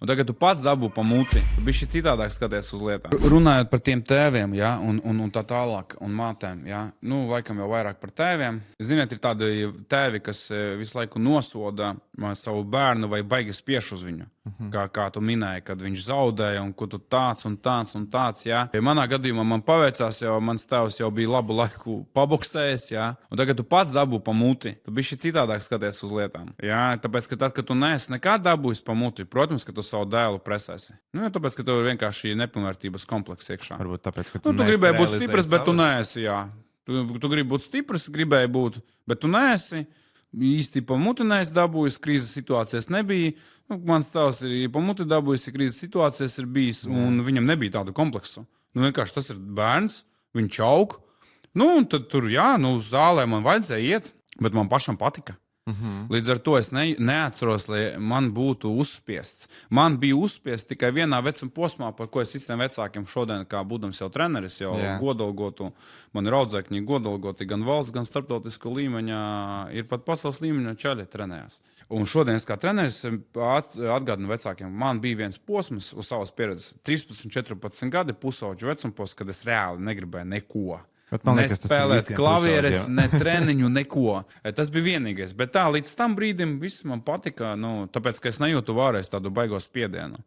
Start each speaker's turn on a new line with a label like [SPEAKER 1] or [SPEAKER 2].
[SPEAKER 1] Un tagad tu pats dabū pa muti. Tu bišķi citādāk skaties uz lietām. Runājot par tiem tēviem, ja, un tā tālāk, un mātēm, ja, nu, laikam jau vairāk par tēviem. Ziniet, ir tādi tēvi, kas visu laiku nosoda savu bērnu vai baigi spiež uz viņu. Kā tu minēji, kad viņš zaudēja, un ko tu tāds un tāds un tāds, ja. Manā gadījumā man paveicās, jo mans tēvs jau bija labu laiku paboksējis, ja. Un tagad tu pats dabū pa muti. Tu bišķi citādāk skaties uz lietām. Ja, tāpēc, ka tad, kad tu neesi nekā dabūjis pa muti, protams, ka tu savu dēlu presēsi. Nu, tāpēc, ka tev ir vienkārši nepilnvērtības kompleks iekšā.
[SPEAKER 2] Varbūt tāpēc, ka tu
[SPEAKER 1] gribēji būt stiprs, bet tu neesi, jā. Tu gribi būt stiprs, gribēji būt, bet tu neesi. Īsti pa muti neesi dabūjis, krīzes situācijas nebija. Nu, mans tēvs ir pa muti dabūjis, krīzes situācijas ir bijis, un viņam nebija tādu kompleksu. Nu, vienkārši tas ir bērns, viņš aug. Nu, un tad tur, jā, uz zālē man vajadzēja iet, bet man pašam patika. Līdz ar to es neatceros, lai man būtu uzspiests. Man bija uzspiests tikai vienā vecuma posmā, par ko es visiem vecākiem šodien, kā būdams jau treneris, jau godalgotu. Man ir audzēkņi godalgoti gan valsts, gan starptautisko līmeņā, ir pat pasaules līmeņa čaļi trenējās. Un šodien es kā treneris atgādinu vecākiem, man bija viens posms uz savas pieredzes 13, 14 gadi pusauģu vecumos, kad es reāli negribēju neko. Nespēlēt klavieres, ne treniņu, neko. Tas bija vienīgais. Bet tā līdz tam brīdim viss man patika, tāpēc, ka es nejūtu vārēs tādu baigo spiedienu.